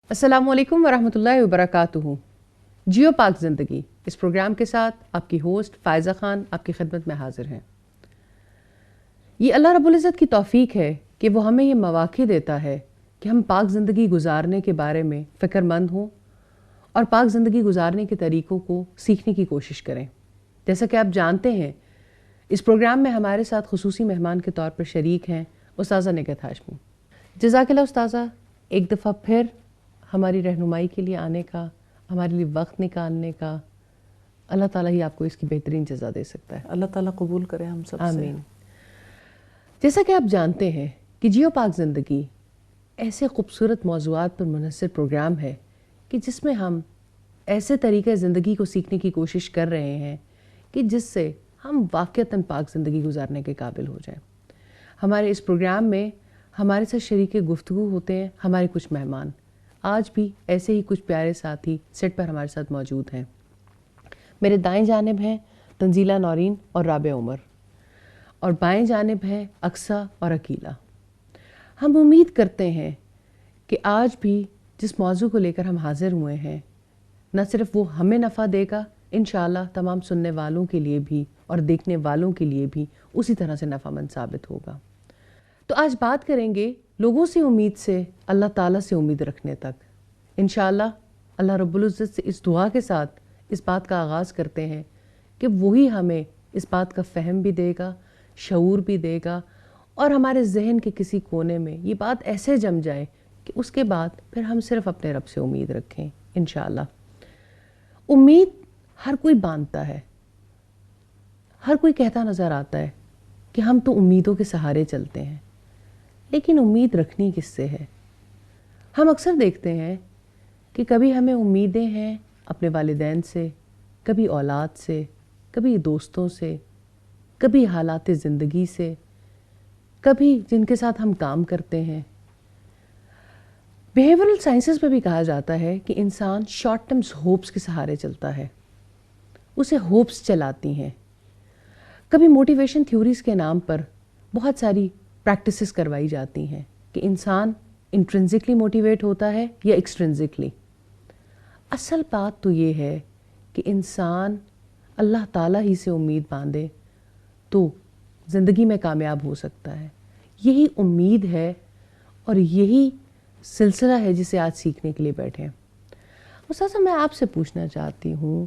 السلام علیکم ورحمۃ اللہ وبرکاتہ۔ جیو پاک زندگی اس پروگرام کے ساتھ آپ کی ہوسٹ فائزہ خان آپ کی خدمت میں حاضر ہیں۔ یہ اللہ رب العزت کی توفیق ہے کہ وہ ہمیں یہ مواقع دیتا ہے کہ ہم پاک زندگی گزارنے کے بارے میں فکر مند ہوں اور پاک زندگی گزارنے کے طریقوں کو سیکھنے کی کوشش کریں۔ جیسا کہ آپ جانتے ہیں، اس پروگرام میں ہمارے ساتھ خصوصی مہمان کے طور پر شریک ہیں استاذہ نگہت ہاشمی۔ جزاک اللہ استاذہ، ایک دفعہ پھر ہماری رہنمائی کے لیے آنے کا، ہمارے لیے وقت نکالنے کا۔ اللہ تعالیٰ ہی آپ کو اس کی بہترین جزا دے سکتا ہے۔ اللہ تعالیٰ قبول کرے ہم سب سے، آمین۔ جیسا کہ آپ جانتے ہیں کہ جیو پاک زندگی ایسے خوبصورت موضوعات پر منحصر پروگرام ہے کہ جس میں ہم ایسے طریقے زندگی کو سیکھنے کی کوشش کر رہے ہیں کہ جس سے ہم واقعتاً پاک زندگی گزارنے کے قابل ہو جائیں۔ ہمارے اس پروگرام میں ہمارے ساتھ شریک گفتگو ہوتے ہیں ہمارے کچھ مہمان۔ آج بھی ایسے ہی کچھ پیارے ساتھی سیٹ پر ہمارے ساتھ موجود ہیں۔ میرے دائیں جانب ہیں تنزیلہ نورین اور رابعہ عمر، اور بائیں جانب ہیں اقصیٰ اور عقیلہ۔ ہم امید کرتے ہیں کہ آج بھی جس موضوع کو لے کر ہم حاضر ہوئے ہیں، نہ صرف وہ ہمیں نفع دے گا، انشاءاللہ تمام سننے والوں کے لیے بھی اور دیکھنے والوں کے لیے بھی اسی طرح سے نفع مند ثابت ہوگا۔ تو آج بات کریں گے لوگوں سے امید سے اللہ تعالیٰ سے امید رکھنے تک۔ انشاءاللہ اللہ رب العزت سے اس دعا کے ساتھ اس بات کا آغاز کرتے ہیں کہ وہی ہمیں اس بات کا فہم بھی دے گا، شعور بھی دے گا، اور ہمارے ذہن کے کسی کونے میں یہ بات ایسے جم جائے کہ اس کے بعد پھر ہم صرف اپنے رب سے امید رکھیں انشاءاللہ۔ امید ہر کوئی باندھتا ہے، ہر کوئی کہتا نظر آتا ہے کہ ہم تو امیدوں کے سہارے چلتے ہیں، لیکن امید رکھنی کس سے ہے؟ ہم اکثر دیکھتے ہیں کہ کبھی ہمیں امیدیں ہیں اپنے والدین سے، کبھی اولاد سے، کبھی دوستوں سے، کبھی حالات زندگی سے، کبھی جن کے ساتھ ہم کام کرتے ہیں۔ بیہیورل سائنسز میں بھی کہا جاتا ہے کہ انسان شارٹ ٹرمز ہوپس کے سہارے چلتا ہے، اسے ہوپس چلاتی ہیں۔ کبھی موٹیویشن تھیوریز کے نام پر بہت ساری پریکٹسز کروائی جاتی ہیں کہ انسان انٹرنزکلی موٹیویٹ ہوتا ہے یا ایکسٹرنزکلی۔ اصل بات تو یہ ہے کہ انسان اللہ تعالیٰ ہی سے امید باندھے تو زندگی میں کامیاب ہو سکتا ہے۔ یہی امید ہے اور یہی سلسلہ ہے جسے آج سیکھنے کے لیے بیٹھے ہیں۔ استاذہ، میں آپ سے پوچھنا چاہتی ہوں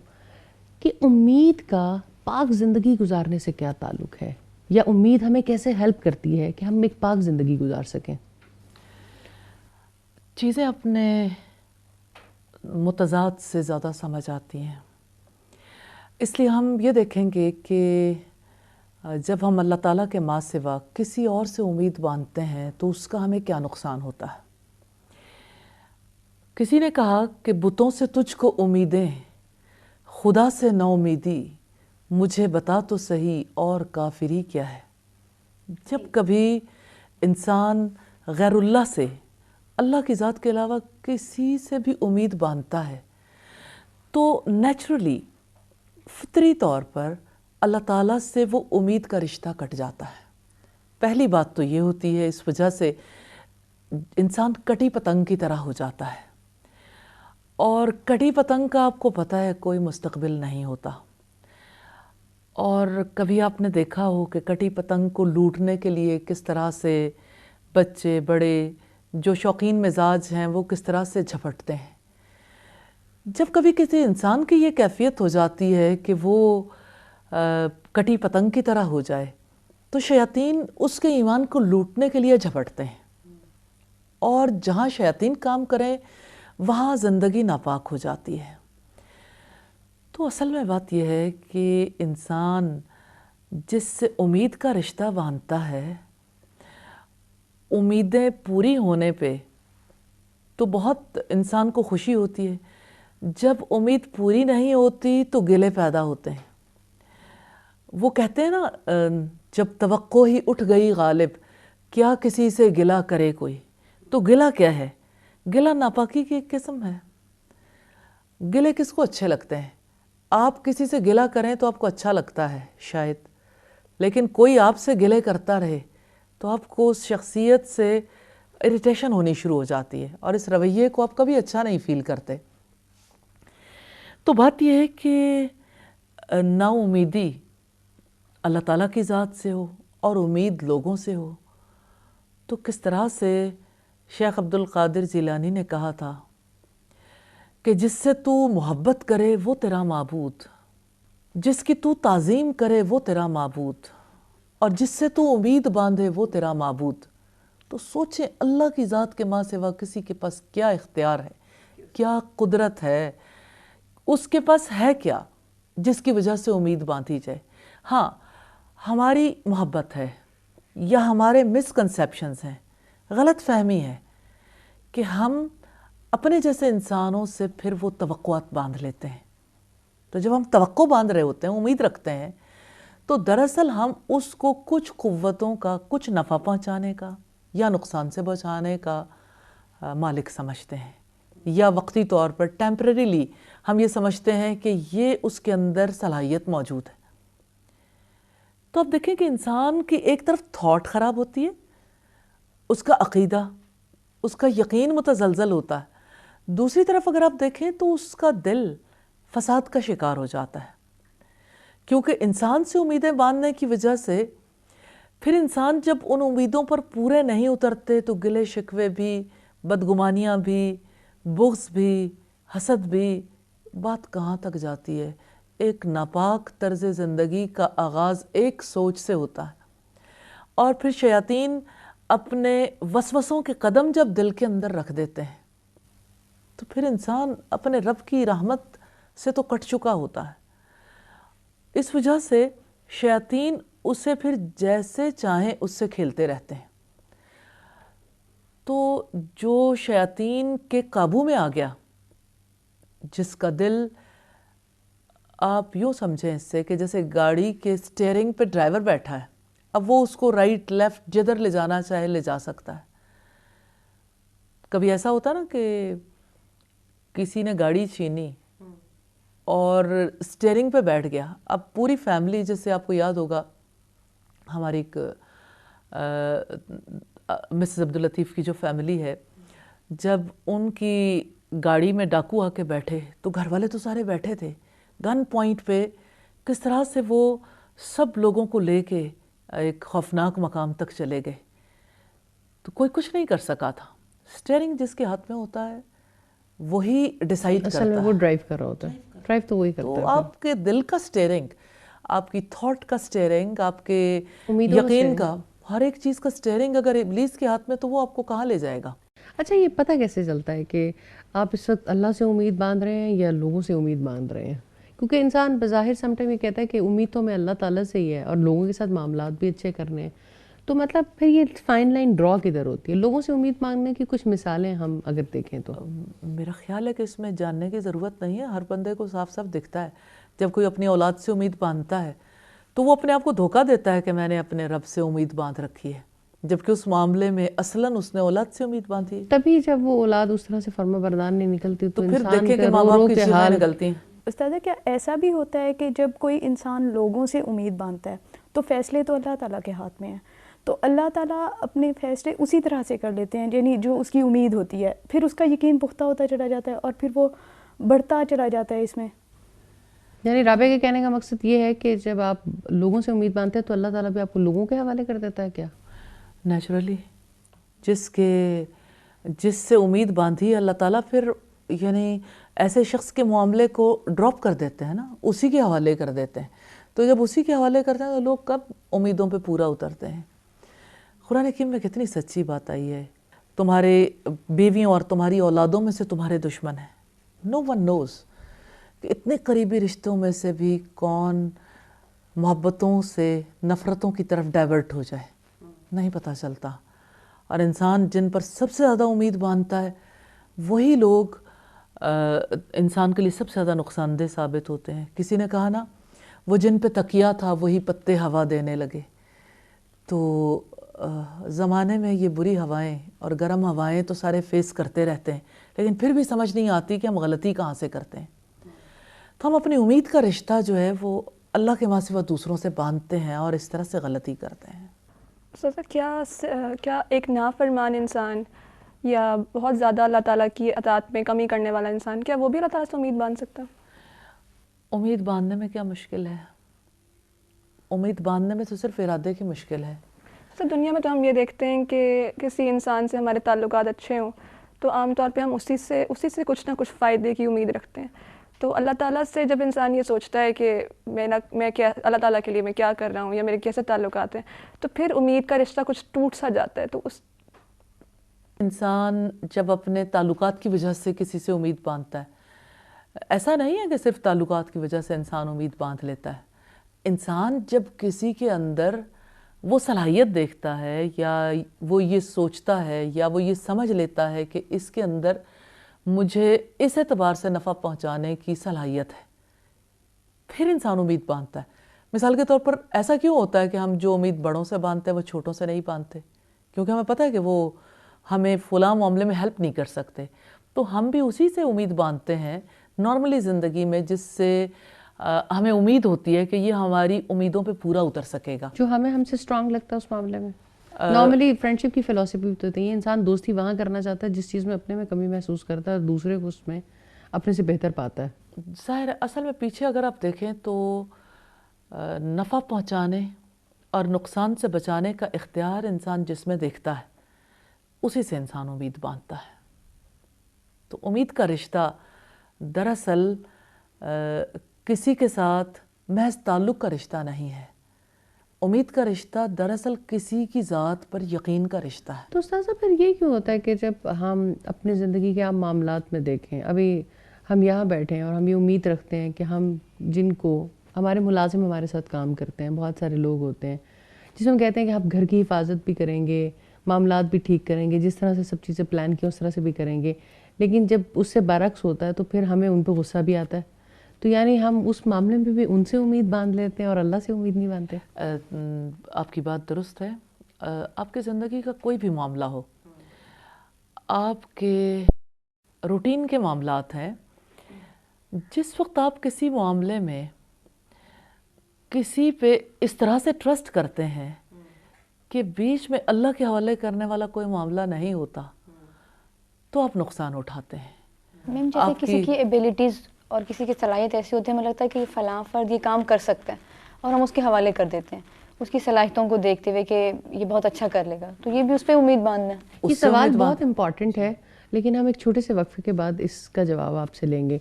کہ امید کا پاک زندگی گزارنے سے کیا تعلق ہے، یا امید ہمیں کیسے ہیلپ کرتی ہے کہ ہم ایک پاک زندگی گزار سکیں؟ چیزیں اپنے متضاد سے زیادہ سمجھ آتی ہیں، اس لیے ہم یہ دیکھیں گے کہ جب ہم اللہ تعالیٰ کے ما سوا کسی اور سے امید باندھتے ہیں تو اس کا ہمیں کیا نقصان ہوتا ہے۔ کسی نے کہا کہ بتوں سے تجھ کو امیدیں، خدا سے نا امیدی، مجھے بتا تو صحیح اور کافری کیا ہے۔ جب کبھی انسان غیر اللہ سے، اللہ کی ذات کے علاوہ کسی سے بھی امید باندھتا ہے تو نیچرلی، فطری طور پر اللہ تعالیٰ سے وہ امید کا رشتہ کٹ جاتا ہے۔ پہلی بات تو یہ ہوتی ہے، اس وجہ سے انسان کٹی پتنگ کی طرح ہو جاتا ہے، اور کٹی پتنگ کا آپ کو پتہ ہے کوئی مستقبل نہیں ہوتا۔ اور کبھی آپ نے دیکھا ہو کہ کٹی پتنگ کو لوٹنے کے لیے کس طرح سے بچے بڑے جو شوقین مزاج ہیں وہ کس طرح سے جھپٹتے ہیں۔ جب کبھی کسی انسان کی یہ کیفیت ہو جاتی ہے کہ وہ کٹی پتنگ کی طرح ہو جائے تو شیاطین اس کے ایمان کو لوٹنے کے لیے جھپٹتے ہیں، اور جہاں شیاطین کام کریں وہاں زندگی ناپاک ہو جاتی ہے۔ تو اصل میں بات یہ ہے کہ انسان جس سے امید کا رشتہ باندھتا ہے، امیدیں پوری ہونے پہ تو بہت انسان کو خوشی ہوتی ہے، جب امید پوری نہیں ہوتی تو گلے پیدا ہوتے ہیں. وہ کہتے ہیں نا جب توقع ہی اٹھ گئی غالب کیا کسی سے گلہ کرے کوئی. تو گلہ کیا ہے؟ گلہ ناپاکی کی ایک قسم ہے. گلے کس کو اچھے لگتے ہیں؟ آپ کسی سے گلہ کریں تو آپ کو اچھا لگتا ہے شاید, لیکن کوئی آپ سے گلے کرتا رہے تو آپ کو اس شخصیت سے اریٹیشن ہونی شروع ہو جاتی ہے, اور اس رویے کو آپ کبھی اچھا نہیں فیل کرتے. تو بات یہ ہے کہ نا امیدی اللہ تعالیٰ کی ذات سے ہو اور امید لوگوں سے ہو. تو کس طرح سے شیخ عبد القادر جیلانی نے کہا تھا کہ جس سے تو محبت کرے وہ تیرا معبود, جس کی تو تعظیم کرے وہ تیرا معبود, اور جس سے تو امید باندھے وہ تیرا معبود. تو سوچیں اللہ کی ذات کے ماں سوا کسی کے پاس کیا اختیار ہے, کیا قدرت ہے, اس کے پاس ہے کیا جس کی وجہ سے امید باندھی جائے. ہاں ہماری محبت ہے یا ہمارے مسکنسیپشنز ہیں, غلط فہمی ہے کہ ہم اپنے جیسے انسانوں سے پھر وہ توقعات باندھ لیتے ہیں. تو جب ہم توقع باندھ رہے ہوتے ہیں, امید رکھتے ہیں, تو دراصل ہم اس کو کچھ قوتوں کا, کچھ نفع پہنچانے کا یا نقصان سے بچانے کا مالک سمجھتے ہیں, یا وقتی طور پر ٹیمپریریلی ہم یہ سمجھتے ہیں کہ یہ اس کے اندر صلاحیت موجود ہے. تو اب دیکھیں کہ انسان کی ایک طرف تھاٹ خراب ہوتی ہے, اس کا عقیدہ, اس کا یقین متزلزل ہوتا ہے. دوسری طرف اگر آپ دیکھیں تو اس کا دل فساد کا شکار ہو جاتا ہے, کیونکہ انسان سے امیدیں باندھنے کی وجہ سے پھر انسان جب ان امیدوں پر پورے نہیں اترتے تو گلے شکوے بھی, بدگمانیاں بھی, بغض بھی, حسد بھی. بات کہاں تک جاتی ہے؟ ایک ناپاک طرز زندگی کا آغاز ایک سوچ سے ہوتا ہے, اور پھر شیاطین اپنے وسوسوں کے قدم جب دل کے اندر رکھ دیتے ہیں تو پھر انسان اپنے رب کی رحمت سے تو کٹ چکا ہوتا ہے. اس وجہ سے شیاطین اسے پھر جیسے چاہیں اس سے کھیلتے رہتے ہیں. تو جو شیاطین کے قابو میں آ گیا, جس کا دل آپ یوں سمجھیں اس سے کہ جیسے گاڑی کے سٹیئرنگ پہ ڈرائیور بیٹھا ہے, اب وہ اس کو رائٹ لیفٹ جدھر لے جانا چاہے لے جا سکتا ہے. کبھی ایسا ہوتا نا کہ کسی نے گاڑی چھینی اور سٹیئرنگ پہ بیٹھ گیا. اب پوری فیملی, جیسے آپ کو یاد ہوگا ہماری ایک مسز عبداللطیف کی جو فیملی ہے, جب ان کی گاڑی میں ڈاکو آ کے بیٹھے تو گھر والے تو سارے بیٹھے تھے, گن پوائنٹ پہ کس طرح سے وہ سب لوگوں کو لے کے ایک خوفناک مقام تک چلے گئے. تو کوئی کچھ نہیں کر سکا تھا. سٹیئرنگ جس کے ہاتھ میں ہوتا ہے وہی ڈیسائیڈ کرتا ہے. اصل میں وہ ڈرائیو کر رہا ہوتا ہے, ڈرائیو تو وہی کرتا ہے. تو آپ کے دل کا سٹیئرنگ, آپ کی تھاٹ کا سٹیئرنگ, آپ کے یقین کا, ہر ایک چیز کا سٹیئرنگ اگر ابلیس کے ہاتھ میں تو وہ آپ کو کہاں لے جائے گا؟ اچھا یہ پتہ کیسے چلتا ہے کہ آپ اس وقت اللہ سے امید باندھ رہے ہیں یا لوگوں سے امید باندھ رہے ہیں؟ کیونکہ انسان بظاہر سم ٹائم یہ کہتا ہے کہ امید تو میں اللہ تعالیٰ سے ہی ہے اور لوگوں کے ساتھ معاملات بھی اچھے کرنے ہیں. تو مطلب پھر یہ فائن لائن ڈرا کدھر ہوتی ہے؟ لوگوں سے امید مانگنے کی کچھ مثالیں ہم اگر دیکھیں تو. میرا خیال ہے کہ اس میں جاننے کی ضرورت نہیں ہے, ہر بندے کو صاف صاف دکھتا ہے. جب کوئی اپنی اولاد سے امید باندھتا ہے تو وہ اپنے آپ کو دھوکہ دیتا ہے کہ میں نے اپنے رب سے امید باندھ رکھی ہے, جبکہ اس معاملے میں اصلاً اس نے اولاد سے امید باندھی ہے. تبھی جب وہ اولاد اس طرح سے فرما بردار نہیں نکلتی تو پھر انسان دیکھیں کہ کا ماں رو باپ رو کی کے چیزیں حال. نکلتی ہیں. استاذہ کیا ایسا بھی ہوتا ہے کہ جب کوئی انسان لوگوں سے امید باندھتا ہے تو فیصلے تو اللہ تعالیٰ کے ہاتھ میں ہیں, تو اللہ تعالیٰ اپنے فیصلے اسی طرح سے کر لیتے ہیں یعنی جو اس کی امید ہوتی ہے, پھر اس کا یقین پختہ ہوتا چلا جاتا ہے اور پھر وہ بڑھتا چلا جاتا ہے اس میں. یعنی رابعہ کے کہنے کا مقصد یہ ہے کہ جب آپ لوگوں سے امید باندھتے ہیں تو اللہ تعالیٰ بھی آپ کو لوگوں کے حوالے کر دیتا ہے کیا؟ نیچرلی جس سے امید باندھی اللہ تعالیٰ پھر یعنی ایسے شخص کے معاملے کو ڈراپ کر دیتے ہیں نا, اسی کے حوالے کر دیتے ہیں. تو جب اسی کے حوالے کرتے ہیں تو لوگ کب امیدوں پہ پورا اترتے ہیں. قرآن حکیم میں کتنی سچی بات آئی ہے, تمہارے بیویوں اور تمہاری اولادوں میں سے تمہارے دشمن ہیں. نو ون نوز کہ اتنے قریبی رشتوں میں سے بھی کون محبتوں سے نفرتوں کی طرف ڈائیورٹ ہو جائے, نہیں پتہ چلتا. اور انسان جن پر سب سے زیادہ امید باندھتا ہے وہی لوگ انسان کے لیے سب سے زیادہ نقصان دہ ثابت ہوتے ہیں. کسی نے کہا نا وہ جن پہ تکیہ تھا وہی پتے ہوا دینے لگے. تو زمانے میں یہ بری ہوائیں اور گرم ہوائیں تو سارے فیس کرتے رہتے ہیں، لیکن پھر بھی سمجھ نہیں آتی کہ ہم غلطی کہاں سے کرتے ہیں. تو ہم اپنی امید کا رشتہ جو ہے وہ اللہ کے ماں سوا دوسروں سے باندھتے ہیں اور اس طرح سے غلطی کرتے ہیں. سر کیا ایک نافرمان انسان یا بہت زیادہ اللہ تعالیٰ کی اطاعت میں کمی کرنے والا انسان، کیا وہ بھی اللہ تعالیٰ سے امید باندھ سکتا؟ امید باندھنے میں کیا مشکل ہے؟ امید باندھنے میں تو صرف ارادے کی مشکل ہے. سر دنیا میں تو ہم یہ دیکھتے ہیں کہ کسی انسان سے ہمارے تعلقات اچھے ہوں تو عام طور پہ ہم اسی سے کچھ نہ کچھ فائدے کی امید رکھتے ہیں. تو اللہ تعالیٰ سے جب انسان یہ سوچتا ہے کہ میں کیا اللہ تعالیٰ کے لیے میں کیا کر رہا ہوں یا میرے کیسے تعلقات ہیں، تو پھر امید کا رشتہ کچھ ٹوٹ سا جاتا ہے. تو اس انسان جب اپنے تعلقات کی وجہ سے کسی سے امید باندھتا ہے، ایسا نہیں ہے کہ صرف تعلقات کی وجہ سے انسان امید باندھ لیتا ہے. انسان جب کسی کے اندر وہ صلاحیت دیکھتا ہے یا وہ یہ سوچتا ہے یا وہ یہ سمجھ لیتا ہے کہ اس کے اندر مجھے اس اعتبار سے نفع پہنچانے کی صلاحیت ہے، پھر انسان امید باندھتا ہے. مثال کے طور پر ایسا کیوں ہوتا ہے کہ ہم جو امید بڑوں سے باندھتے ہیں وہ چھوٹوں سے نہیں باندھتے؟ کیونکہ ہمیں پتہ ہے کہ وہ ہمیں فلاں معاملے میں ہیلپ نہیں کر سکتے. تو ہم بھی اسی سے امید باندھتے ہیں نارملی زندگی میں، جس سے ہمیں امید ہوتی ہے کہ یہ ہماری امیدوں پہ پورا اتر سکے گا، جو ہم سے اسٹرانگ لگتا ہے اس معاملے میں. نارملی فرینڈشپ کی فلسفی بھی تو ہوتی ہے، انسان دوستی وہاں کرنا چاہتا ہے جس چیز میں اپنے میں کمی محسوس کرتا ہے اور دوسرے کو اس میں اپنے سے بہتر پاتا ہے. ظاہر ہے اصل میں پیچھے اگر آپ دیکھیں تو نفع پہنچانے اور نقصان سے بچانے کا اختیار انسان جس میں دیکھتا ہے اسی سے انسان امید باندھتا ہے. تو امید کا رشتہ دراصل کسی کے ساتھ محض تعلق کا رشتہ نہیں ہے. امید کا رشتہ دراصل کسی کی ذات پر یقین کا رشتہ ہے. تو استاذہ پھر یہ کیوں ہوتا ہے کہ جب ہم اپنی زندگی کے عام معاملات میں دیکھیں، ابھی ہم یہاں بیٹھے ہیں اور ہم یہ امید رکھتے ہیں کہ ہم جن کو ہمارے ملازم ہمارے ساتھ کام کرتے ہیں، بہت سارے لوگ ہوتے ہیں جس میں ہم کہتے ہیں کہ آپ گھر کی حفاظت بھی کریں گے، معاملات بھی ٹھیک کریں گے، جس طرح سے سب چیزیں پلان کی اس طرح سے بھی کریں گے، لیکن جب اس سے برعکس ہوتا ہے تو پھر ہمیں ان پہ غصہ بھی آتا ہے. تو یعنی ہم اس معاملے میں بھی ان سے امید باندھ لیتے ہیں اور اللہ سے امید نہیں باندھتے. آپ کی بات درست ہے. آپ کی زندگی کا کوئی بھی معاملہ ہو، آپ کے روٹین کے معاملات ہیں، جس وقت آپ کسی معاملے میں کسی پہ اس طرح سے ٹرسٹ کرتے ہیں کہ بیچ میں اللہ کے حوالے کرنے والا کوئی معاملہ نہیں ہوتا، تو آپ نقصان اٹھاتے ہیں. میم جیسے کسی کی ایبیلٹیز اور کسی کی صلاحیت ایسی ہوتی ہے، ہمیں لگتا ہے کہ فلاں فرد یہ کام کر سکتا ہے اور ہم اس کے حوالے کر دیتے ہیں اس کی صلاحیتوں کو دیکھتے ہوئے کہ یہ بہت اچھا کر لے گا، تو یہ بھی اس پہ امید باندھنا ہے. یہ سوال بہت امپورٹنٹ ہے، لیکن ہم ایک چھوٹے سے وقفے کے بعد اس کا جواب آپ سے لیں گے.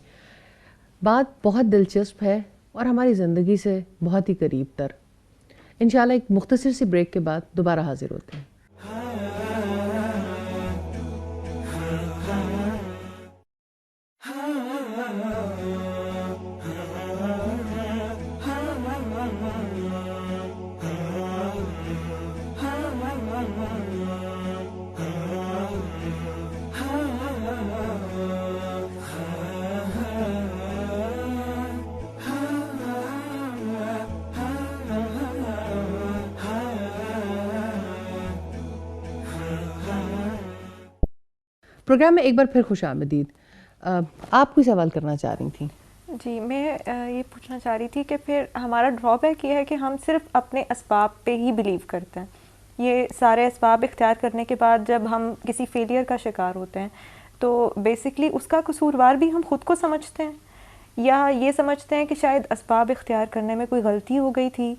بات بہت دلچسپ ہے اور ہماری زندگی سے بہت ہی قریب تر. انشاءاللہ ایک مختصر سی بریک کے بعد دوبارہ حاضر ہوتے ہیں. پروگرام میں ایک بار پھر خوش آمدید. آپ کوئی سوال کرنا چاہ رہی تھیں؟ جی میں یہ پوچھنا چاہ رہی تھی کہ پھر ہمارا ڈرا بیک یہ ہے کہ ہم صرف اپنے اسباب پہ ہی بلیو کرتے ہیں. یہ سارے اسباب اختیار کرنے کے بعد جب ہم کسی فیلئر کا شکار ہوتے ہیں تو بیسکلی اس کا قصوروار بھی ہم خود کو سمجھتے ہیں یا یہ سمجھتے ہیں کہ شاید اسباب اختیار کرنے میں کوئی غلطی ہو گئی تھی،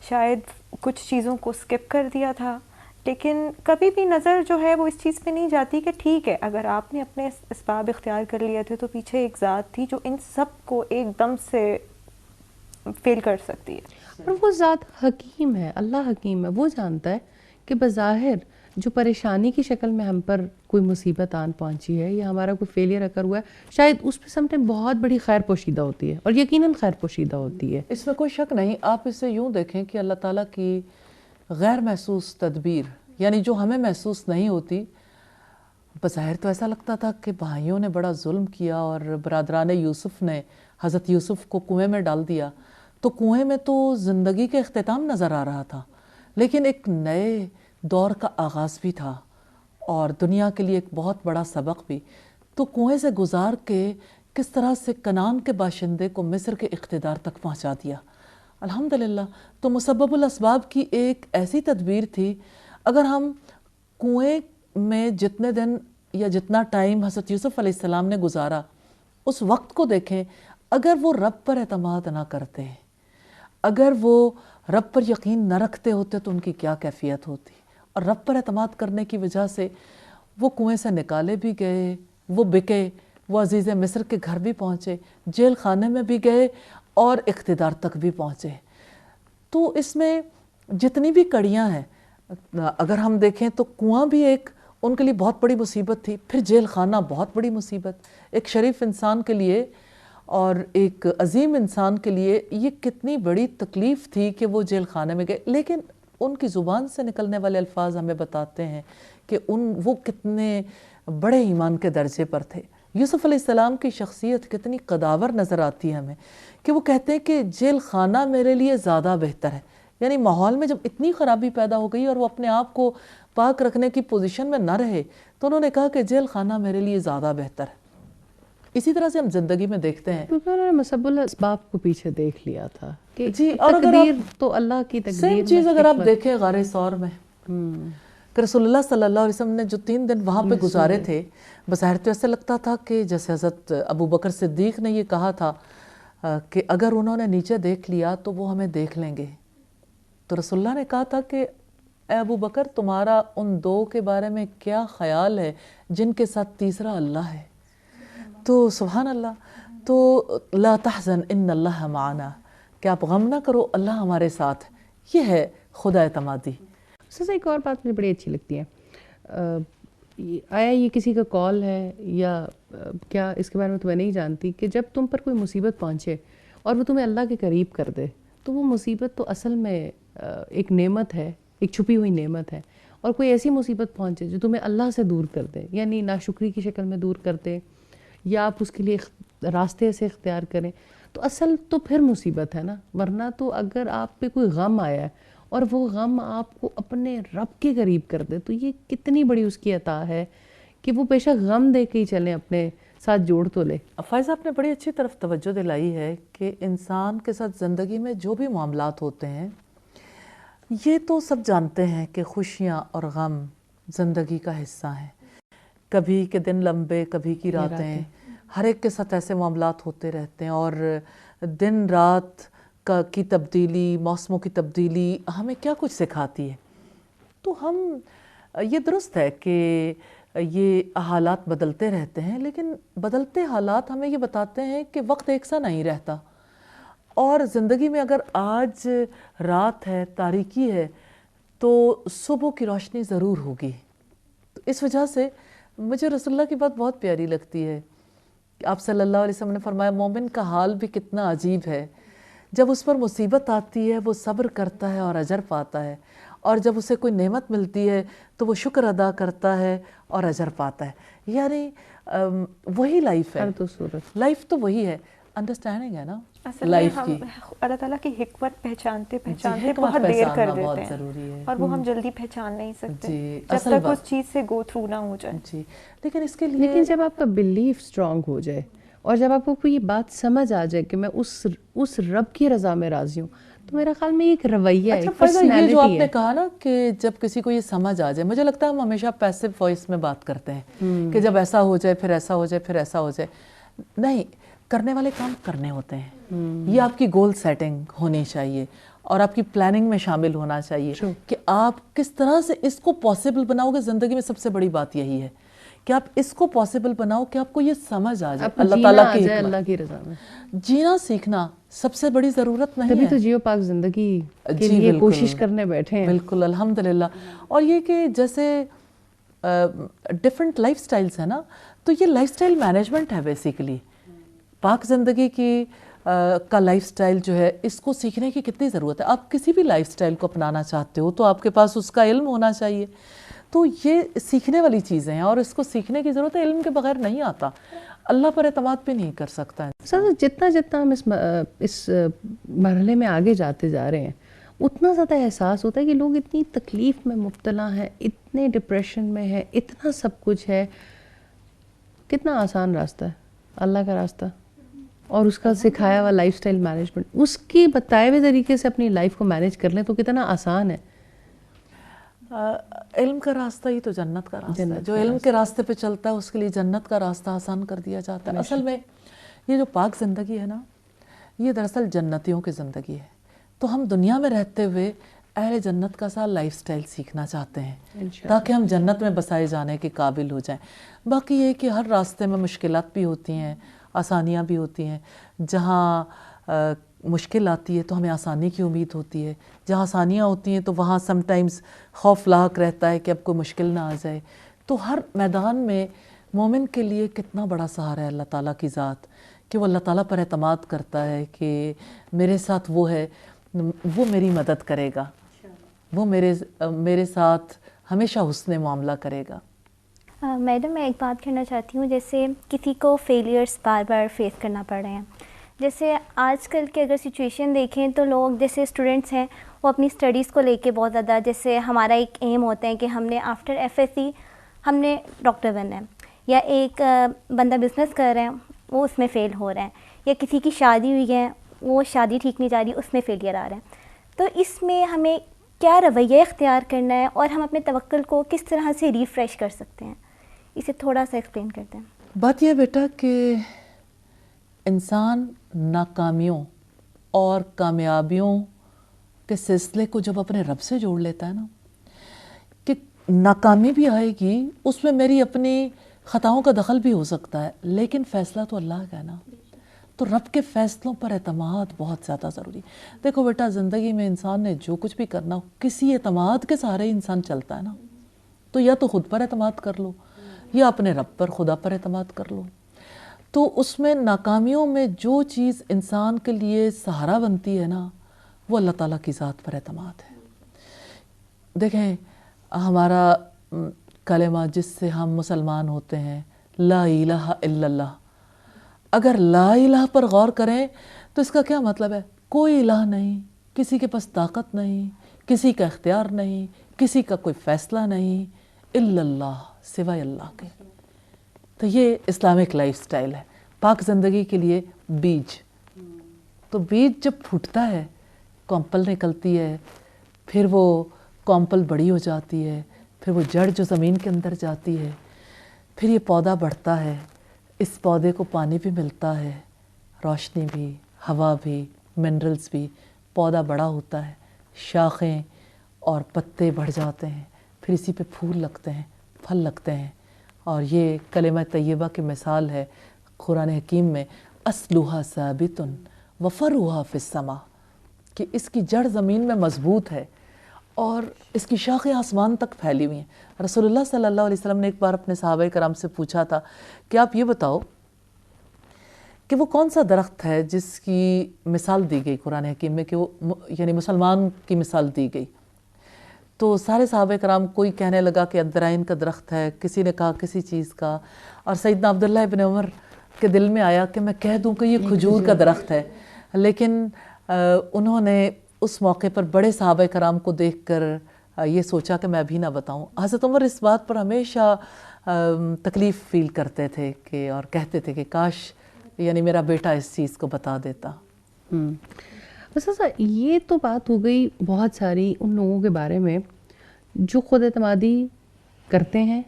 شاید کچھ چیزوں کو اسکپ کر دیا تھا. لیکن کبھی بھی نظر جو ہے وہ اس چیز پہ نہیں جاتی کہ ٹھیک ہے اگر آپ نے اپنے اسباب اختیار کر لیے تھے تو پیچھے ایک ذات تھی جو ان سب کو ایک دم سے فیل کر سکتی ہے. اور وہ ذات حکیم ہے، اللہ حکیم ہے. وہ جانتا ہے کہ بظاہر جو پریشانی کی شکل میں ہم پر کوئی مصیبت آن پہنچی ہے یا ہمارا کوئی فیلئر اکر ہوا ہے، شاید اس پہ سم ٹائم بہت بڑی خیر پوشیدہ ہوتی ہے اور یقیناً خیر پوشیدہ ہوتی ہے. اس میں کوئی شک نہیں. آپ اسے یوں دیکھیں کہ اللہ تعالیٰ کی غیر محسوس تدبیر، یعنی جو ہمیں محسوس نہیں ہوتی، بظاہر تو ایسا لگتا تھا کہ بھائیوں نے بڑا ظلم کیا اور برادران یوسف نے حضرت یوسف کو کنویں میں ڈال دیا، تو کنویں میں تو زندگی کا اختتام نظر آ رہا تھا، لیکن ایک نئے دور کا آغاز بھی تھا اور دنیا کے لیے ایک بہت بڑا سبق بھی۔ تو کنویں سے گزار کے کس طرح سے کنعان کے باشندے کو مصر کے اقتدار تک پہنچا دیا، الحمدللہ۔ تو مسبب الاسباب کی ایک ایسی تدبیر تھی، اگر ہم کنویں میں جتنے دن یا جتنا ٹائم حضرت یوسف علیہ السلام نے گزارا اس وقت کو دیکھیں، اگر وہ رب پر اعتماد نہ کرتے، اگر وہ رب پر یقین نہ رکھتے ہوتے تو ان کی کیا کیفیت ہوتی، اور رب پر اعتماد کرنے کی وجہ سے وہ کنویں سے نکالے بھی گئے، وہ بکے، وہ عزیز مصر کے گھر بھی پہنچے، جیل خانے میں بھی گئے اور اقتدار تک بھی پہنچے۔ تو اس میں جتنی بھی کڑیاں ہیں، اگر ہم دیکھیں تو کنواں بھی ایک ان کے لیے بہت بڑی مصیبت تھی، پھر جیل خانہ بہت بڑی مصیبت، ایک شریف انسان کے لیے اور ایک عظیم انسان کے لیے یہ کتنی بڑی تکلیف تھی کہ وہ جیل خانے میں گئے، لیکن ان کی زبان سے نکلنے والے الفاظ ہمیں بتاتے ہیں کہ وہ کتنے بڑے ایمان کے درجے پر تھے۔ یوسف علیہ السلام کی شخصیت کتنی قداور نظر آتی ہے ہمیں، کہ وہ کہتے ہیں کہ جیل خانہ میرے لیے زیادہ بہتر ہے، یعنی ماحول میں جب اتنی خرابی پیدا ہو گئی اور وہ اپنے آپ کو پاک رکھنے کی پوزیشن میں نہ رہے تو انہوں نے کہا کہ جیل خانہ میرے لیے زیادہ بہتر ہے۔ اسی طرح سے ہم زندگی میں دیکھتے ہیں، کیونکہ انہوں نے مسبب الاسباب کو پیچھے دیکھ لیا تھا کہ جی، اور اگر تقدیر تو اللہ کی تقدیر سیم چیز اگر آپ دیکھیں غار ثور میں کہ رسول اللہ صلی اللہ علیہ وسلم نے جو 3 دن وہاں پہ گزارے تھے، بظاہر تو ایسا لگتا تھا کہ جیسے حضرت ابو بکر صدیق نے یہ کہا تھا کہ اگر انہوں نے نیچے دیکھ لیا تو وہ ہمیں دیکھ لیں گے، تو رسول اللہ نے کہا تھا کہ اے ابو بکر تمہارا ان 2 کے بارے میں کیا خیال ہے جن کے ساتھ تیسرا اللہ ہے؟ تو سبحان اللہ، تو لا تحزن ان اللہ معنا، کہ آپ غم نہ کرو، اللہ ہمارے ساتھ، یہ ہے خدا اعتمادی۔ اس سے ایک اور بات مجھے بڑی اچھی لگتی ہے، آیا یہ کسی کا کال ہے یا کیا اس کے بارے میں تو میں نہیں جانتی، کہ جب تم پر کوئی مصیبت پہنچے اور وہ تمہیں اللہ کے قریب کر دے تو وہ مصیبت تو اصل میں ایک نعمت ہے، ایک چھپی ہوئی نعمت ہے، اور کوئی ایسی مصیبت پہنچے جو تمہیں اللہ سے دور کر دے، یعنی ناشکری کی شکل میں دور کر دے یا آپ اس کے لیے راستے سے اختیار کریں، تو اصل تو پھر مصیبت ہے نا۔ ورنہ تو اگر آپ پہ کوئی غم آیا ہے اور وہ غم آپ کو اپنے رب کے قریب کر دے تو یہ کتنی بڑی اس کی عطا ہے کہ وہ بے شک غم دے کے ہی چلیں، اپنے ساتھ جوڑ تو لے۔ فائزہ آپ نے بڑی اچھی طرف توجہ دلائی ہے کہ انسان کے ساتھ زندگی میں جو بھی معاملات ہوتے ہیں، یہ تو سب جانتے ہیں کہ خوشیاں اور غم زندگی کا حصہ ہیں، کبھی کے دن لمبے کبھی کی راتیں، ہر ایک کے ساتھ ایسے معاملات ہوتے رہتے ہیں، اور دن رات کی تبدیلی، موسموں کی تبدیلی ہمیں کیا کچھ سکھاتی ہے۔ تو ہم یہ درست ہے کہ یہ حالات بدلتے رہتے ہیں، لیکن بدلتے حالات ہمیں یہ بتاتے ہیں کہ وقت ایک سا نہیں رہتا، اور زندگی میں اگر آج رات ہے، تاریکی ہے، تو صبح کی روشنی ضرور ہوگی۔ تو اس وجہ سے مجھے رسول اللہ کی بات بہت پیاری لگتی ہے کہ آپ صلی اللہ علیہ وسلم نے فرمایا مومن کا حال بھی کتنا عجیب ہے، جب اس پر مصیبت آتی ہے وہ صبر کرتا ہے اور اجر پاتا ہے، اور جب اسے کوئی نعمت ملتی ہے تو وہ شکر ادا کرتا ہے اور اجر پاتا ہے۔ یعنی وہی لائف ہے، لائف تو وہی ہے، انڈرسٹینڈنگ ہے نا لائف کی۔ اللہ تعالیٰ کی حکمت پہچانتے بہت دیر کر دیتے ہیں، اور وہ ہم جلدی پہچان نہیں سکتے جب تک اس چیز سے گو تھرو نہ ہو جائے۔ جی، لیکن اس کے لیے، لیکن جب آپ کا بلیف اسٹرانگ ہو جائے اور جب آپ کو یہ بات سمجھ آ جائے کہ میں اس رب کی رضا میں راضی ہوں، تو میرا خیال میں ایک رویہ ہے، اچھا فائزہ، یہ جو آپ نے کہا نا کہ جب کسی کو یہ سمجھ آ جائے، مجھے لگتا ہے ہم ہمیشہ پیسو وائس میں بات کرتے ہیں کہ جب ایسا ہو جائے پھر ایسا ہو جائے پھر ایسا ہو جائے، نہیں، کرنے والے کام کرنے ہوتے ہیں۔ یہ آپ کی گول سیٹنگ ہونی چاہیے اور آپ کی پلاننگ میں شامل ہونا چاہیے کہ آپ کس طرح سے اس کو پاسبل بناؤ گے۔ زندگی میں سب سے بڑی بات یہی ہے کہ آپ اس کو پاسبل بناؤ کہ آپ کو یہ سمجھ آ جائے اللہ تعالیٰ کی حکمت، اللہ کی رضا میں جینا سیکھنا سب سے بڑی ضرورت نہیں ہے۔ تبھی تو جیو پاک زندگی کے لیے کوشش کرنے بیٹھے ہیں۔ بالکل، الحمدللہ۔ اور یہ کہ جیسے ڈیفرنٹ لائف سٹائلز ہیں نا، تو یہ لائف سٹائل مینجمنٹ ہے بیسیکلی۔ پاک زندگی کی کا لائف سٹائل جو ہے، اس کو سیکھنے کی کتنی ضرورت ہے۔ آپ کسی بھی لائف سٹائل کو اپنانا چاہتے ہو تو آپ کے پاس اس کا علم ہونا چاہیے۔ تو یہ سیکھنے والی چیزیں ہیں اور اس کو سیکھنے کی ضرورت ہے، علم کے بغیر نہیں آتا. اللہ پر اعتماد بھی نہیں کر سکتا ہے. سر جتنا ہم اس مرحلے میں آگے جاتے جا رہے ہیں اتنا زیادہ احساس ہوتا ہے کہ لوگ اتنی تکلیف میں مبتلا ہیں، اتنے ڈپریشن میں ہیں، اتنا سب کچھ ہے. کتنا آسان راستہ ہے اللہ کا راستہ اور اس کا سکھایا ہوا لائف سٹائل مینجمنٹ، اس کی بتائے ہوئے طریقے سے اپنی لائف کو مینیج کر لیں تو کتنا آسان ہے. علم کا راستہ ہی تو جنت کا راستہ ہے. جو علم کے راستے پہ چلتا ہے اس کے لیے جنت کا راستہ آسان کر دیا جاتا ہے. اصل میں یہ جو پاک زندگی ہے نا، یہ دراصل جنتیوں کی زندگی ہے. تو ہم دنیا میں رہتے ہوئے اہل جنت کا سا لائف سٹائل سیکھنا چاہتے ہیں تاکہ ہم جنت میں بسائے جانے کے قابل ہو جائیں. باقی یہ کہ ہر راستے میں مشکلات بھی ہوتی ہیں، آسانیاں بھی ہوتی ہیں. جہاں مشکل آتی ہے تو ہمیں آسانی کی امید ہوتی ہے، جہاں آسانیاں ہوتی ہیں تو وہاں سم ٹائمز خوف لاحق رہتا ہے کہ اب کوئی مشکل نہ آ جائے. تو ہر میدان میں مومن کے لیے کتنا بڑا سہارا ہے اللہ تعالیٰ کی ذات، کہ وہ اللہ تعالیٰ پر اعتماد کرتا ہے کہ میرے ساتھ وہ ہے، وہ میری مدد کرے گا، وہ میرے ساتھ ہمیشہ حسن معاملہ کرے گا. میڈم میں ایک بات کرنا چاہتی ہوں، جیسے کسی کو فیلیئرس بار بار فیس کرنا پڑ رہے ہیں. جیسے آج کل کی اگر سچویشن دیکھیں تو لوگ جیسے اسٹوڈنٹس ہیں وہ اپنی اسٹڈیز کو لے کے بہت زیادہ، جیسے ہمارا ایک ایم ہوتا ہے کہ ہم نے آفٹر FSC ہم نے ڈاکٹر بننا ہے، یا ایک بندہ بزنس کر رہے ہیں وہ اس میں فیل ہو رہا ہے، یا کسی کی شادی ہوئی ہے وہ شادی ٹھیک نہیں جا رہی، اس میں فیلئر آ رہا ہے. تو اس میں ہمیں کیا رویہ اختیار کرنا ہے اور ہم اپنے توکل کو کس طرح سے ریفریش کر سکتے ہیں، اسے تھوڑا سا ایکسپلین کرتے ہیں. بات یہ بیٹا کہ انسان ناکامیوں اور کامیابیوں کے سلسلے کو جب اپنے رب سے جوڑ لیتا ہے نا، کہ ناکامی بھی آئے گی اس میں میری اپنی خطاؤں کا دخل بھی ہو سکتا ہے، لیکن فیصلہ تو اللہ کا ہے نا. تو رب کے فیصلوں پر اعتماد بہت زیادہ ضروری. دیکھو بیٹا، زندگی میں انسان نے جو کچھ بھی کرنا ہو کسی اعتماد کے سہارے ہی انسان چلتا ہے نا. تو یا تو خود پر اعتماد کر لو یا اپنے رب پر، خدا پر اعتماد کر لو. تو اس میں ناکامیوں میں جو چیز انسان کے لیے سہارا بنتی ہے نا، وہ اللہ تعالیٰ کی ذات پر اعتماد ہے. دیکھیں ہمارا کلمہ جس سے ہم مسلمان ہوتے ہیں، لا الہ الا اللہ، اگر لا الہ پر غور کریں تو اس کا کیا مطلب ہے؟ کوئی الہ نہیں، کسی کے پاس طاقت نہیں، کسی کا اختیار نہیں، کسی کا کوئی فیصلہ نہیں، الا اللہ، سوائے اللہ کے. تو یہ اسلامک لائف سٹائل ہے. پاک زندگی کے لیے بیج، تو بیج جب پھوٹتا ہے کمپل نکلتی ہے، پھر وہ کمپل بڑی ہو جاتی ہے، پھر وہ جڑ جو زمین کے اندر جاتی ہے، پھر یہ پودا بڑھتا ہے. اس پودے کو پانی بھی ملتا ہے، روشنی بھی، ہوا بھی، منرلز بھی. پودا بڑا ہوتا ہے، شاخیں اور پتے بڑھ جاتے ہیں، پھر اسی پہ پھول لگتے ہیں، پھل لگتے ہیں. اور یہ کلمہ طیبہ کی مثال ہے قرآن حکیم میں، اصلها ثابت وفرعها فی السماء، کہ اس کی جڑ زمین میں مضبوط ہے اور اس کی شاخیں آسمان تک پھیلی ہوئی ہیں. رسول اللہ صلی اللہ علیہ وسلم نے ایک بار اپنے صحابہ کرام سے پوچھا تھا کہ آپ یہ بتاؤ کہ وہ کون سا درخت ہے جس کی مثال دی گئی قرآن حکیم میں، کہ وہ یعنی مسلمان کی مثال دی گئی. تو سارے صحابہ کرام، کوئی کہنے لگا کہ ادرائن کا درخت ہے، کسی نے کہا کسی چیز کا، اور سیدنا عبداللہ ابن عمر کے دل میں آیا کہ میں کہہ دوں کہ یہ کھجور کا درخت ہے. لیکن انہوں نے اس موقع پر بڑے صحابہ کرام کو دیکھ کر یہ سوچا کہ میں ابھی نہ بتاؤں. حضرت عمر اس بات پر ہمیشہ تکلیف فیل کرتے تھے کہ اور کہتے تھے کہ کاش یعنی میرا بیٹا اس چیز کو بتا دیتا. بس ایسا یہ تو بات ہو گئی بہت ساری ان لوگوں کے بارے میں جو خود اعتمادی کرتے ہیں.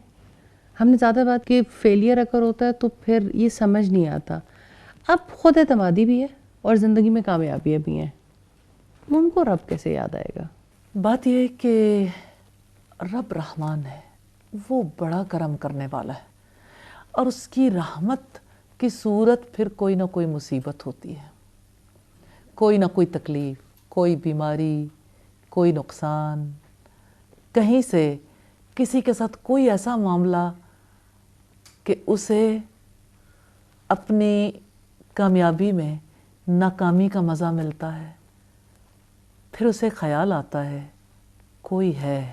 ہم نے زیادہ بات کہ فیلئر اگر ہوتا ہے تو پھر یہ سمجھ نہیں آتا. اب خود اعتمادی بھی ہے اور زندگی میں کامیابیاں بھی ہیں، ان کو رب کیسے یاد آئے گا؟ بات یہ ہے کہ رب رحمان ہے، وہ بڑا کرم کرنے والا ہے، اور اس کی رحمت کی صورت پھر کوئی نہ کوئی مصیبت ہوتی ہے، کوئی نہ کوئی تکلیف، کوئی بیماری، کوئی نقصان، کہیں سے کسی کے ساتھ کوئی ایسا معاملہ کہ اسے اپنی کامیابی میں ناکامی کا مزہ ملتا ہے. پھر اسے خیال آتا ہے کوئی ہے،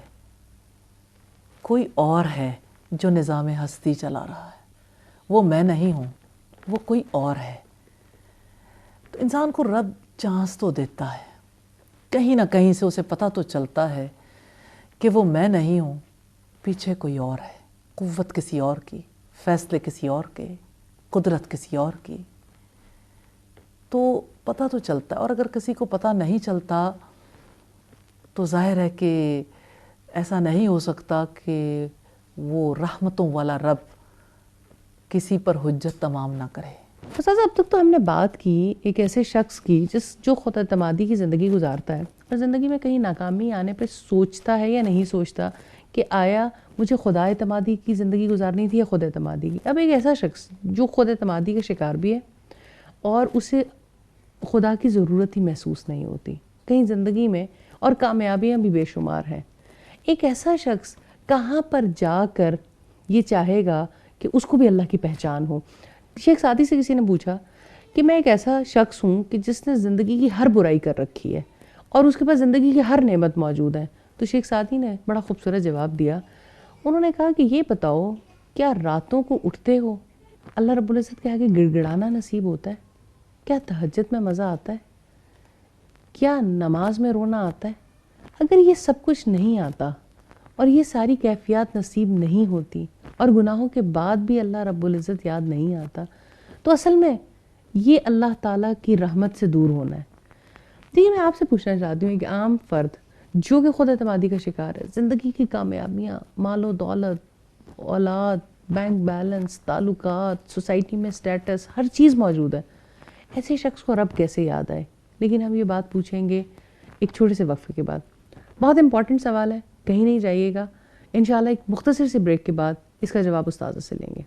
کوئی اور ہے جو نظام ہستی چلا رہا ہے، وہ میں نہیں ہوں، وہ کوئی اور ہے. تو انسان کو رب چانس تو دیتا ہے، کہیں نہ کہیں سے اسے پتہ تو چلتا ہے کہ وہ میں نہیں ہوں، پیچھے کوئی اور ہے، قوت کسی اور کی، فیصلے کسی اور کے، قدرت کسی اور کی. تو پتہ تو چلتا ہے. اور اگر کسی کو پتہ نہیں چلتا تو ظاہر ہے کہ ایسا نہیں ہو سکتا کہ وہ رحمتوں والا رب کسی پر حجت تمام نہ کرے. استاذہ اب تک تو ہم نے بات کی ایک ایسے شخص کی جو خود اعتمادی کی زندگی گزارتا ہے اور زندگی میں کہیں ناکامی آنے پہ سوچتا ہے یا نہیں سوچتا کہ آیا مجھے خدا اعتمادی کی زندگی گزارنی تھی یا خود اعتمادی کی. اب ایک ایسا شخص جو خود اعتمادی کا شکار بھی ہے اور اسے خدا کی ضرورت ہی محسوس نہیں ہوتی کہیں زندگی میں، اور کامیابیاں بھی بے شمار ہیں. ایک ایسا شخص کہاں پر جا کر یہ چاہے گا کہ اس کو بھی اللہ کی پہچان ہو؟ شیخ سعدی سے کسی نے پوچھا کہ میں ایک ایسا شخص ہوں کہ جس نے زندگی کی ہر برائی کر رکھی ہے اور اس کے پاس زندگی کی ہر نعمت موجود ہے. تو شیخ سعدی نے بڑا خوبصورت جواب دیا. انہوں نے کہا کہ یہ بتاؤ کیا راتوں کو اٹھتے ہو اللہ رب العزت کے آگے گڑ گڑانا نصیب ہوتا ہے؟ کیا تہجد میں مزہ آتا ہے؟ کیا نماز میں رونا آتا ہے؟ اگر یہ سب کچھ نہیں آتا اور یہ ساری کیفیات نصیب نہیں ہوتی اور گناہوں کے بعد بھی اللہ رب العزت یاد نہیں آتا تو اصل میں یہ اللہ تعالیٰ کی رحمت سے دور ہونا ہے. دیکھیے میں آپ سے پوچھنا چاہتی ہوں کہ عام فرد جو کہ خود اعتمادی کا شکار ہے، زندگی کی کامیابیاں، مال و دولت، اولاد، بینک بیلنس، تعلقات، سوسائٹی میں سٹیٹس، ہر چیز موجود ہے، ایسے شخص کو رب کیسے یاد آئے؟ لیکن ہم یہ بات پوچھیں گے ایک چھوٹے سے وقفے کے بعد. بہت امپورٹنٹ سوال ہے، کہیں نہیں جائیے گا. انشاءاللہ ایک مختصر سے بریک کے بعد اس کا جواب استاذہ سے لیں گے.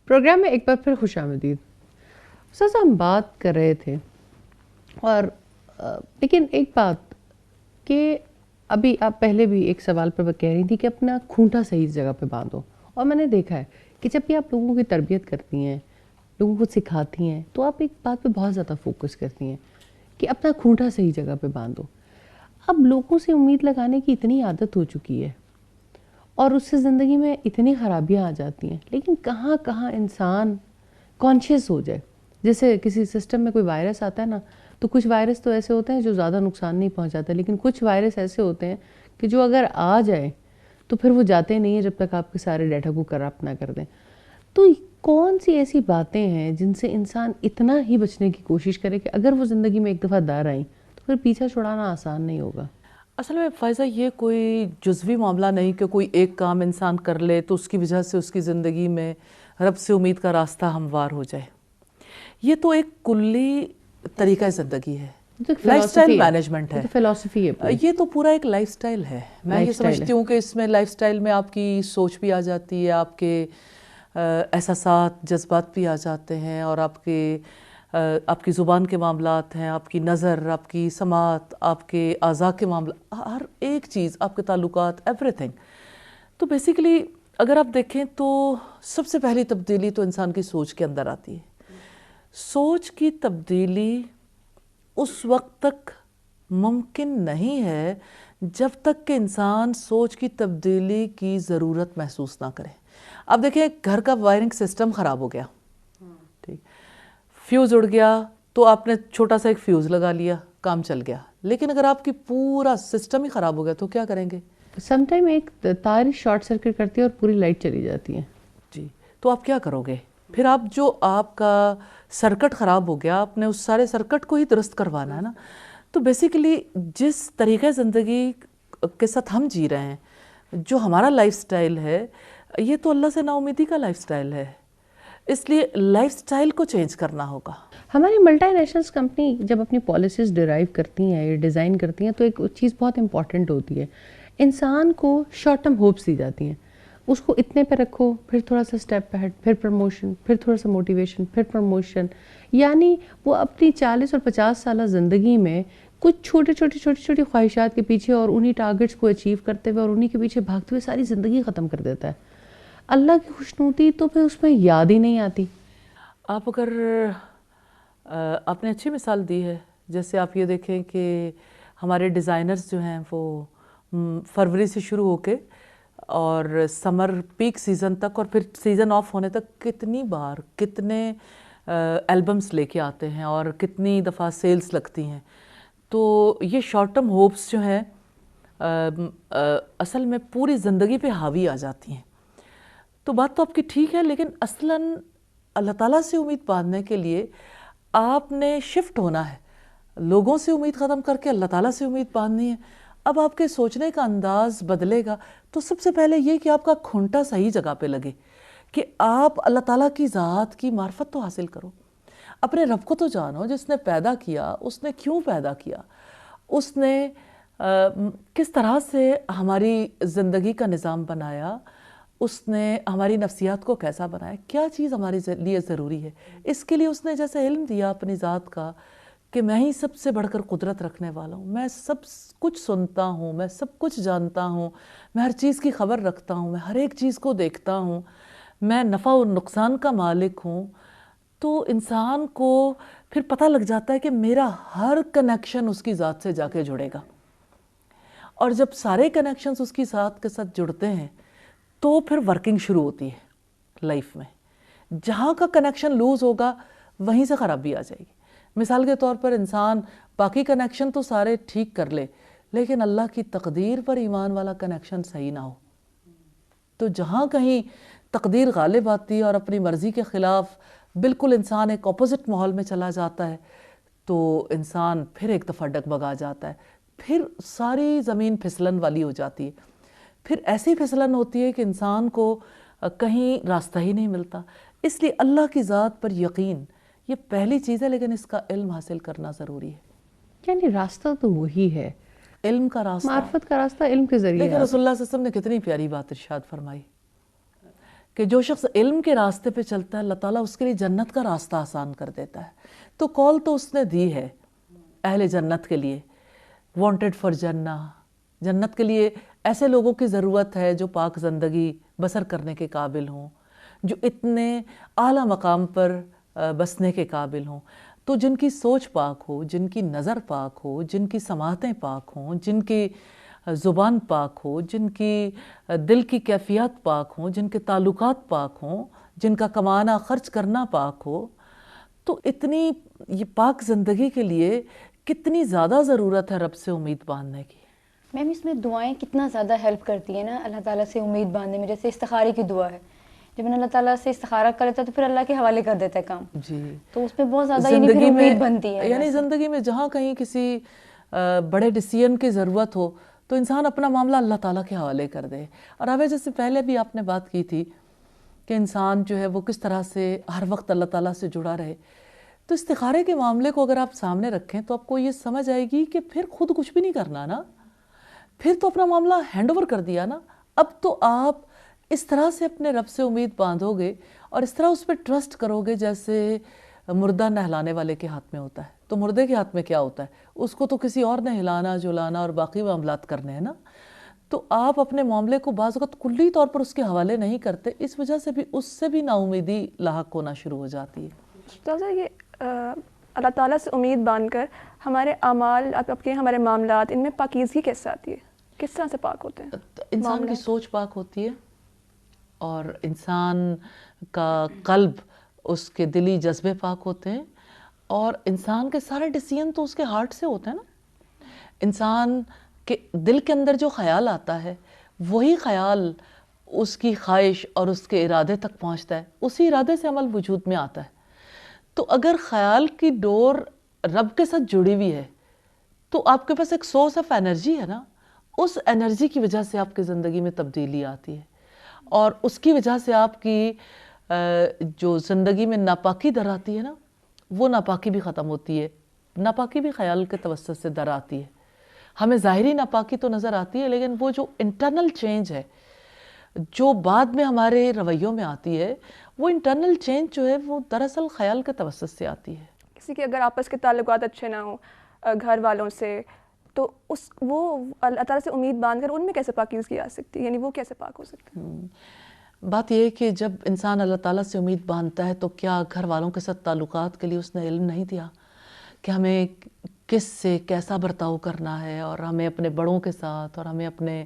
پروگرام میں ایک بار پھر خوش آمدید. سر ہم بات کر رہے تھے اور لیکن ایک بات کہ ابھی آپ پہلے بھی ایک سوال پر کہہ رہی تھی کہ اپنا کھونٹا صحیح جگہ پہ باندھو، اور میں نے دیکھا ہے کہ جب بھی آپ لوگوں کی تربیت کرتی ہیں، لوگوں کو سکھاتی ہیں، تو آپ ایک بات پہ بہت زیادہ فوکس کرتی ہیں کہ اپنا کھونٹا صحیح جگہ پہ باندھو. اب لوگوں سے امید لگانے کی اتنی عادت ہو چکی ہے اور اس سے زندگی میں اتنی خرابیاں آ جاتی ہیں، لیکن کہاں کہاں انسان کانشیس ہو جائے. جیسے کسی سسٹم میں کوئی وائرس آتا ہے نا، تو کچھ وائرس تو ایسے ہوتے ہیں جو زیادہ نقصان نہیں پہنچاتے، لیکن کچھ وائرس ایسے ہوتے ہیں کہ جو اگر آ جائے تو پھر وہ جاتے نہیں ہیں جب تک آپ کے سارے ڈیٹا کو کرپٹ نہ کر دیں. تو کون سی ایسی باتیں ہیں جن سے انسان اتنا ہی بچنے کی کوشش کرے کہ اگر وہ زندگی میں ایک دفعہ دار آئیں تو پھر پیچھا چھڑانا آسان نہیں ہوگا؟ اصل میں فائزہ یہ کوئی جزوی معاملہ نہیں کہ کوئی ایک کام انسان کر لے تو اس کی وجہ سے اس کی زندگی میں رب سے امید کا راستہ ہموار ہو جائے. یہ تو ایک کلی طریقہ زندگی ہے، لائف سٹائل مینجمنٹ ہے، فلسفی ہے. یہ تو پورا ایک لائف سٹائل ہے. میں یہ سمجھتی ہوں کہ اس میں لائف سٹائل میں آپ کی سوچ بھی آ جاتی ہے، آپ کے احساسات جذبات بھی آ جاتے ہیں، اور آپ کی زبان کے معاملات ہیں، آپ کی نظر، آپ کی سماعت، آپ کے اعضاء کے معاملات، ہر ایک چیز، آپ کے تعلقات، ایوری تھنگ. تو بیسیکلی اگر آپ دیکھیں تو سب سے پہلی تبدیلی تو انسان کی سوچ کے اندر آتی ہے. سوچ کی تبدیلی اس وقت تک ممکن نہیں ہے جب تک کہ انسان سوچ کی تبدیلی کی ضرورت محسوس نہ کرے. اب دیکھیں گھر کا وائرنگ سسٹم خراب ہو گیا، ٹھیک، فیوز اڑ گیا تو آپ نے چھوٹا سا ایک فیوز لگا لیا، کام چل گیا. لیکن اگر آپ کی پورا سسٹم ہی خراب ہو گیا تو کیا کریں گے؟ سم ٹائم ایک تار شارٹ سرکٹ کرتی ہے اور پوری لائٹ چلی جاتی ہے. جی، تو آپ کیا کرو گے؟ پھر آپ کا سرکٹ خراب ہو گیا، آپ نے اس سارے سرکٹ کو ہی درست کروانا ہے نا. تو بیسیکلی جس طریقے زندگی کے ساتھ ہم جی رہے ہیں، جو ہمارا لائف سٹائل ہے، یہ تو اللہ سے نا امیدی کا لائف سٹائل ہے. اس لیے لائف سٹائل کو چینج کرنا ہوگا. ہماری ملٹی نیشنلز کمپنی جب اپنی پالیسیز ڈرائیو کرتی ہیں یا ڈیزائن کرتی ہیں تو ایک چیز بہت امپورٹنٹ ہوتی ہے، انسان کو شارٹ ٹرم ہوپس دی جاتی ہیں. اس کو اتنے پہ رکھو، پھر تھوڑا سا اسٹیپ ہیڈ، پھر پروموشن، پھر تھوڑا سا موٹیویشن، پھر پروموشن. یعنی وہ اپنی 40 اور 50 سالہ زندگی میں کچھ چھوٹی خواہشات کے پیچھے اور انہی ٹارگٹس کو اچیو کرتے ہوئے اور انہی کے پیچھے بھاگتے ہوئے ساری زندگی ختم کر دیتا ہے. اللہ کی خوشنودی تو پھر اس میں یاد ہی نہیں آتی. آپ اگر آپ نے اچھی مثال دی ہے، جیسے آپ یہ دیکھیں کہ ہمارے ڈیزائنرز جو ہیں وہ فروری سے شروع ہو کے اور سمر پیک سیزن تک اور پھر سیزن آف ہونے تک کتنی بار کتنے البمز لے کے آتے ہیں اور کتنی دفعہ سیلز لگتی ہیں. تو یہ شارٹ ٹرم ہوپس جو ہیں اصل میں پوری زندگی پہ حاوی آ جاتی ہیں. تو بات تو آپ کی ٹھیک ہے، لیکن اصلاً اللہ تعالیٰ سے امید باندھنے کے لیے آپ نے شفٹ ہونا ہے. لوگوں سے امید ختم کر کے اللہ تعالیٰ سے امید باندھنی ہے. اب آپ کے سوچنے کا انداز بدلے گا تو سب سے پہلے یہ کہ آپ کا کھونٹا صحیح جگہ پہ لگے، کہ آپ اللہ تعالیٰ کی ذات کی معرفت تو حاصل کرو. اپنے رب کو تو جانو جس نے پیدا کیا، اس نے کیوں پیدا کیا، اس نے کس طرح سے ہماری زندگی کا نظام بنایا، اس نے ہماری نفسیات کو کیسا بنایا، کیا چیز ہمارے لیے ضروری ہے. اس کے لیے اس نے جیسے علم دیا اپنی ذات کا کہ میں ہی سب سے بڑھ کر قدرت رکھنے والا ہوں، میں سب کچھ سنتا ہوں، میں سب کچھ جانتا ہوں، میں ہر چیز کی خبر رکھتا ہوں، میں ہر ایک چیز کو دیکھتا ہوں، میں نفع و نقصان کا مالک ہوں. تو انسان کو پھر پتہ لگ جاتا ہے کہ میرا ہر کنیکشن اس کی ذات سے جا کے جڑے گا. اور جب سارے کنیکشنز اس کی ذات کے ساتھ جڑتے ہیں تو پھر ورکنگ شروع ہوتی ہے لائف میں. جہاں کا کنیکشن لوز ہوگا وہیں سے خرابی آ جائے گی. مثال کے طور پر انسان باقی کنیکشن تو سارے ٹھیک کر لے، لیکن اللہ کی تقدیر پر ایمان والا کنیکشن صحیح نہ ہو تو جہاں کہیں تقدیر غالب آتی ہے اور اپنی مرضی کے خلاف بالکل انسان ایک اپوزٹ ماحول میں چلا جاتا ہے تو انسان پھر ایک دفعہ ڈگمگا جاتا ہے. پھر ساری زمین پھسلن والی ہو جاتی ہے. پھر ایسی پھسلن ہوتی ہے کہ انسان کو کہیں راستہ ہی نہیں ملتا. اس لیے اللہ کی ذات پر یقین یہ پہلی چیز ہے، لیکن اس کا علم حاصل کرنا ضروری ہے. یعنی راستہ تو وہی ہے، علم کا راستہ، معرفت کا راستہ علم کے ذریعے. لیکن رسول اللہ صلی اللہ علیہ وسلم نے کتنی پیاری بات ارشاد فرمائی کہ جو شخص علم کے راستے پہ چلتا ہے اللہ تعالیٰ اس کے لیے جنت کا راستہ آسان کر دیتا ہے. تو کال تو اس نے دی ہے اہل جنت کے لیے، وانٹڈ فار جنہ. جنت کے لیے ایسے لوگوں کی ضرورت ہے جو پاک زندگی بسر کرنے کے قابل ہوں، جو اتنے اعلیٰ مقام پر بسنے کے قابل ہوں. تو جن کی سوچ پاک ہو، جن کی نظر پاک ہو، جن کی سماعتیں پاک ہوں، جن کی زبان پاک ہو، جن کی دل کی کیفیات پاک ہوں، جن کے تعلقات پاک ہوں، جن کا کمانا خرچ کرنا پاک ہو، تو اتنی یہ پاک زندگی کے لیے کتنی زیادہ ضرورت ہے رب سے امید باندھنے کی. میم اس میں دعائیں کتنا زیادہ ہیلپ کرتی ہیں نا اللہ تعالیٰ سے امید باندھنے میں. جیسے استخارے کی دعا ہے، جب اللہ تعالیٰ سے استخارہ کر لیتا ہے تو پھر اللہ کے حوالے کر دیتا ہے کام. جی، تو اس پہ بہت زیادہ زندگی میں امید بنتی ہے. یعنی زندگی میں جہاں کہیں کسی بڑے ڈیسیژن کی ضرورت ہو تو انسان اپنا معاملہ اللہ تعالیٰ کے حوالے کر دے. اور اب جیسے پہلے بھی آپ نے بات کی تھی کہ انسان جو ہے وہ کس طرح سے ہر وقت اللہ تعالیٰ سے جڑا رہے. تو استخارے کے معاملے کو اگر آپ سامنے رکھیں تو آپ کو یہ سمجھ آئے گی کہ پھر خود کچھ بھی نہیں کرنا نا، پھر تو اپنا معاملہ ہینڈ اوور کر دیا نا. اب تو آپ اس طرح سے اپنے رب سے امید باندھو گے اور اس طرح اس پہ ٹرسٹ کرو گے جیسے مردہ نہلانے والے کے ہاتھ میں ہوتا ہے. تو مردے کے ہاتھ میں کیا ہوتا ہے؟ اس کو تو کسی اور نے ہلانا جلانا اور باقی معاملات کرنے ہیں نا. تو آپ اپنے معاملے کو بعض وقت کلی طور پر اس کے حوالے نہیں کرتے، اس وجہ سے بھی اس سے بھی نا امیدی لاحق ہونا شروع ہو جاتی ہے. تو یہ اللہ تعالیٰ سے امید باندھ کر ہمارے اعمال، آپ کے ہمارے معاملات، ان میں پاکیزگی کیسے آتی ہے؟ کس طرح سے پاک ہوتے ہیں؟ انسان کی سوچ پاک ہوتی ہے اور انسان کا قلب، اس کے دلی جذبے پاک ہوتے ہیں اور انسان کے سارے ڈیسیژن تو اس کے ہارٹ سے ہوتے ہیں نا. انسان کے دل کے اندر جو خیال آتا ہے وہی خیال اس کی خواہش اور اس کے ارادے تک پہنچتا ہے، اسی ارادے سے عمل وجود میں آتا ہے. تو اگر خیال کی ڈور رب کے ساتھ جڑی ہوئی ہے تو آپ کے پاس ایک سورس آف انرجی ہے نا، اس انرجی کی وجہ سے آپ کی زندگی میں تبدیلی آتی ہے اور اس کی وجہ سے آپ کی جو زندگی میں ناپاکی در آتی ہے نا وہ ناپاکی بھی ختم ہوتی ہے. ناپاکی بھی خیال کے توسط سے در آتی ہے. ہمیں ظاہری ناپاکی تو نظر آتی ہے لیکن وہ جو انٹرنل چینج ہے جو بعد میں ہمارے رویوں میں آتی ہے, وہ انٹرنل چینج جو ہے وہ دراصل خیال کے توسط سے آتی ہے. کسی کے اگر آپس کے تعلقات اچھے نہ ہوں گھر والوں سے, تو وہ اللہ تعالیٰ سے امید باندھ کر ان میں کیسے پاکیزگی آ سکتی ہے, یعنی وہ کیسے پاک ہو سکتا ہے؟ بات یہ ہے کہ جب انسان اللہ تعالیٰ سے امید باندھتا ہے تو کیا گھر والوں کے ساتھ تعلقات کے لیے اس نے علم نہیں دیا کہ ہمیں کس سے کیسا برتاؤ کرنا ہے, اور ہمیں اپنے بڑوں کے ساتھ اور ہمیں اپنے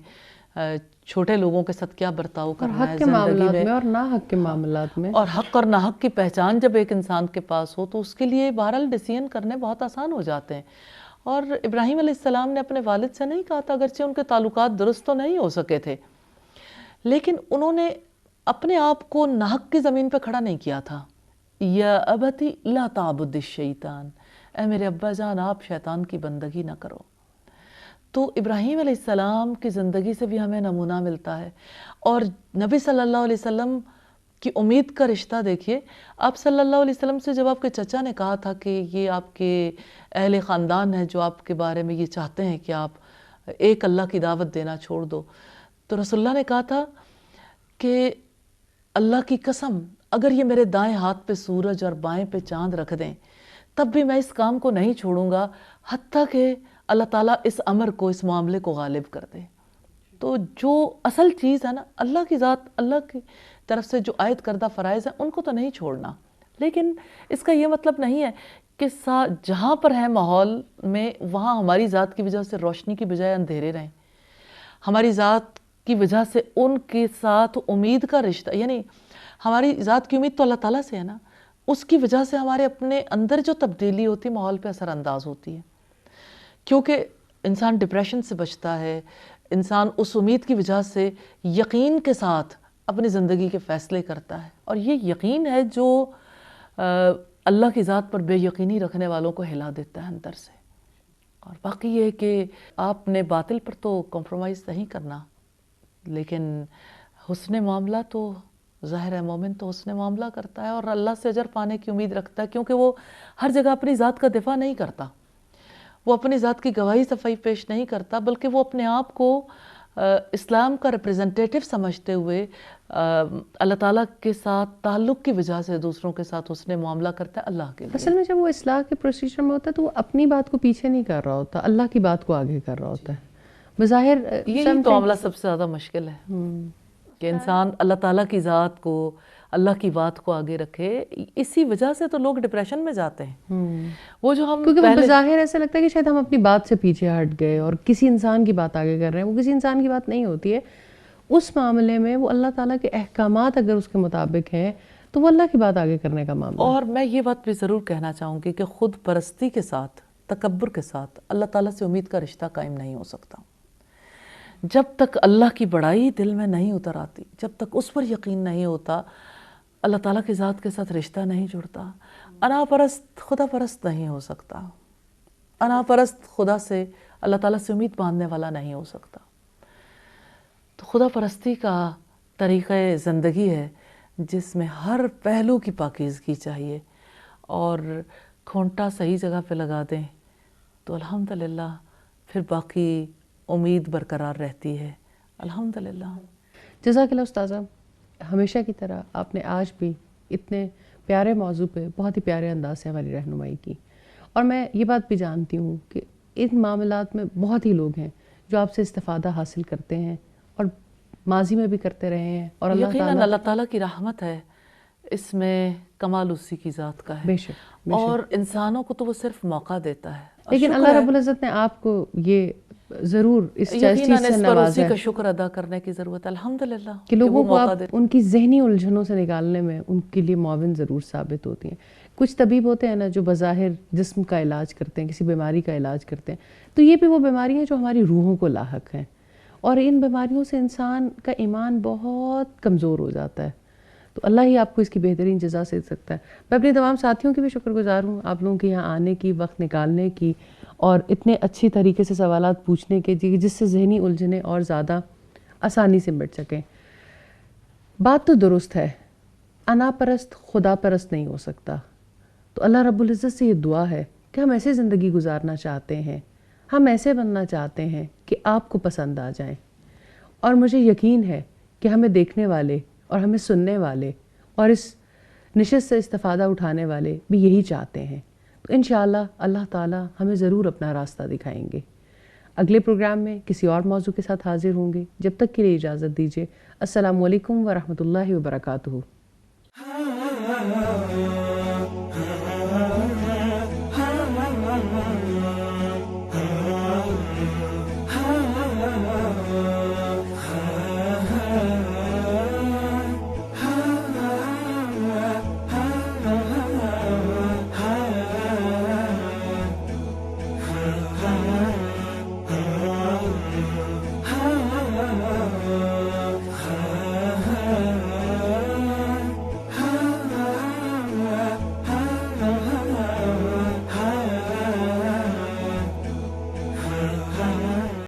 چھوٹے لوگوں کے ساتھ کیا برتاؤ کرنا ہے زندگی میں, اور نا حق کے معاملات میں, اور حق اور ناحق کی پہچان جب ایک انسان کے پاس ہو تو اس کے لیے بہرحال ڈیسیژن کرنے بہت آسان ہو جاتے ہیں. اور ابراہیم علیہ السلام نے اپنے والد سے نہیں کہا تھا, اگرچہ ان کے تعلقات درست تو نہیں ہو سکے تھے, لیکن انہوں نے اپنے آپ کو ناحق کی زمین پہ کھڑا نہیں کیا تھا. یا ابتی لا تعبد الشیطان, اے میرے ابا جان آپ شیطان کی بندگی نہ کرو. تو ابراہیم علیہ السلام کی زندگی سے بھی ہمیں نمونہ ملتا ہے. اور نبی صلی اللہ علیہ وسلم کی امید کا رشتہ دیکھیے, آپ صلی اللہ علیہ وسلم سے جب آپ کے چچا نے کہا تھا کہ یہ آپ کے اہل خاندان ہے جو آپ کے بارے میں یہ چاہتے ہیں کہ آپ ایک اللہ کی دعوت دینا چھوڑ دو, تو رسول اللہ نے کہا تھا کہ اللہ کی قسم اگر یہ میرے دائیں ہاتھ پہ سورج اور بائیں پہ چاند رکھ دیں تب بھی میں اس کام کو نہیں چھوڑوں گا حتیٰ کہ اللہ تعالیٰ اس امر کو, اس معاملے کو غالب کر دے. تو جو اصل چیز ہے نا, اللہ کی ذات, اللہ کی طرف سے جو عائد کردہ فرائض ہیں ان کو تو نہیں چھوڑنا, لیکن اس کا یہ مطلب نہیں ہے کہ جہاں پر ہے ماحول میں وہاں ہماری ذات کی وجہ سے روشنی کی بجائے اندھیرے رہیں. ہماری ذات کی وجہ سے ان کے ساتھ امید کا رشتہ, یعنی ہماری ذات کی امید تو اللہ تعالیٰ سے ہے نا, اس کی وجہ سے ہمارے اپنے اندر جو تبدیلی ہوتی ہے ماحول پہ اثر انداز ہوتی ہے. کیونکہ انسان ڈپریشن سے بچتا ہے, انسان اس امید کی وجہ سے یقین کے ساتھ اپنی زندگی کے فیصلے کرتا ہے, اور یہ یقین ہے جو اللہ کی ذات پر بے یقینی رکھنے والوں کو ہلا دیتا ہے اندر سے. اور باقی یہ ہے کہ آپ نے باطل پر تو کمپرومائز نہیں کرنا, لیکن حسن معاملہ تو ظاہر ہے مومن تو حسن معاملہ کرتا ہے اور اللہ سے اجر پانے کی امید رکھتا ہے, کیونکہ وہ ہر جگہ اپنی ذات کا دفاع نہیں کرتا, وہ اپنی ذات کی گواہی صفائی پیش نہیں کرتا, بلکہ وہ اپنے آپ کو اسلام کا ریپریزنٹیٹیو سمجھتے ہوئے اللہ تعالیٰ کے ساتھ تعلق کی وجہ سے دوسروں کے ساتھ حسن معاملہ کرتا ہے اللہ کے لیے. اصل میں جب وہ اصلاح کے پروسیجر میں ہوتا ہے تو وہ اپنی بات کو پیچھے نہیں کر رہا ہوتا, اللہ کی بات کو آگے کر رہا ہوتا ہے. بظاہر یہی تو معاملہ سب سے زیادہ مشکل ہے کہ انسان اللہ تعالیٰ کی ذات کو, اللہ کی بات کو آگے رکھے. اسی وجہ سے تو لوگ ڈپریشن میں جاتے ہیں, وہ جو ہم کیونکہ بظاہر ایسا لگتا ہے کہ شاید ہم اپنی بات سے پیچھے ہٹ گئے اور کسی انسان کی بات آگے کر رہے ہیں. وہ کسی انسان کی بات نہیں ہوتی ہے, اس معاملے میں وہ اللہ تعالیٰ کے احکامات اگر اس کے مطابق ہیں تو وہ اللہ کی بات آگے کرنے کا معاملہ. اور میں یہ بات بھی ضرور کہنا چاہوں گی کہ خود پرستی کے ساتھ, تکبر کے ساتھ اللہ تعالیٰ سے امید کا رشتہ قائم نہیں ہو سکتا. جب تک اللہ کی بڑائی دل میں نہیں اتر آتی, جب تک اس پر یقین نہیں ہوتا, اللہ تعالیٰ کی ذات کے ساتھ رشتہ نہیں جڑتا. انا پرست خدا پرست نہیں ہو سکتا, انا پرست خدا سے, اللہ تعالیٰ سے امید باندھنے والا نہیں ہو سکتا. تو خدا پرستی کا طریقہ زندگی ہے جس میں ہر پہلو کی پاکیزگی چاہیے, اور کھونٹا صحیح جگہ پہ لگا دیں تو الحمدللہ پھر باقی امید برقرار رہتی ہے. الحمدللہ. جزاک اللہ استاذہ, ہمیشہ کی طرح آپ نے آج بھی اتنے پیارے موضوع پہ بہت ہی پیارے انداز سے ہماری رہنمائی کی, اور میں یہ بات بھی جانتی ہوں کہ ان معاملات میں بہت ہی لوگ ہیں جو آپ سے استفادہ حاصل کرتے ہیں اور ماضی میں بھی کرتے رہے ہیں, اور اللہ تعالیٰ کی رحمت ہے, اس میں کمال اسی کی ذات کا ہے. بے شک. اور انسانوں کو تو وہ صرف موقع دیتا ہے, لیکن اللہ رب العزت نے آپ کو یہ ضرور اس چیز سے نوازا ہے کا شکر ادا کرنے کی ضرورت ہے. الحمدللہ کہ لوگوں کو آپ ان کی ذہنی الجھنوں سے نکالنے میں ان کے لیے معاون ضرور ثابت ہوتی ہیں. کچھ طبیب ہوتے ہیں نا جو بظاہر جسم کا علاج کرتے ہیں, کسی بیماری کا علاج کرتے ہیں, تو یہ بھی وہ بیماریاں ہیں جو ہماری روحوں کو لاحق ہیں, اور ان بیماریوں سے انسان کا ایمان بہت کمزور ہو جاتا ہے. تو اللہ ہی آپ کو اس کی بہترین جزا سے سکتا ہے. میں اپنے تمام ساتھیوں کی بھی شکر گزار ہوں آپ لوگوں کے یہاں آنے کی, وقت نکالنے کی, اور اتنے اچھی طریقے سے سوالات پوچھنے کے جس سے ذہنی الجھنیں اور زیادہ آسانی سے مٹ سکیں. بات تو درست ہے, انا پرست خدا پرست نہیں ہو سکتا, تو اللہ رب العزت سے یہ دعا ہے کہ ہم ایسے زندگی گزارنا چاہتے ہیں، ہم ایسے بننا چاہتے ہیں کہ آپ کو پسند آ جائیں، اور مجھے یقین ہے کہ ہمیں دیکھنے والے اور ہمیں سننے والے اور اس نشست سے استفادہ اٹھانے والے بھی یہی چاہتے ہیں. تو انشاءاللہ اللہ تعالیٰ ہمیں ضرور اپنا راستہ دکھائیں گے. اگلے پروگرام میں کسی اور موضوع کے ساتھ حاضر ہوں گے. جب تک کے لیے اجازت دیجیے. السلام علیکم ورحمۃ اللہ وبرکاتہ.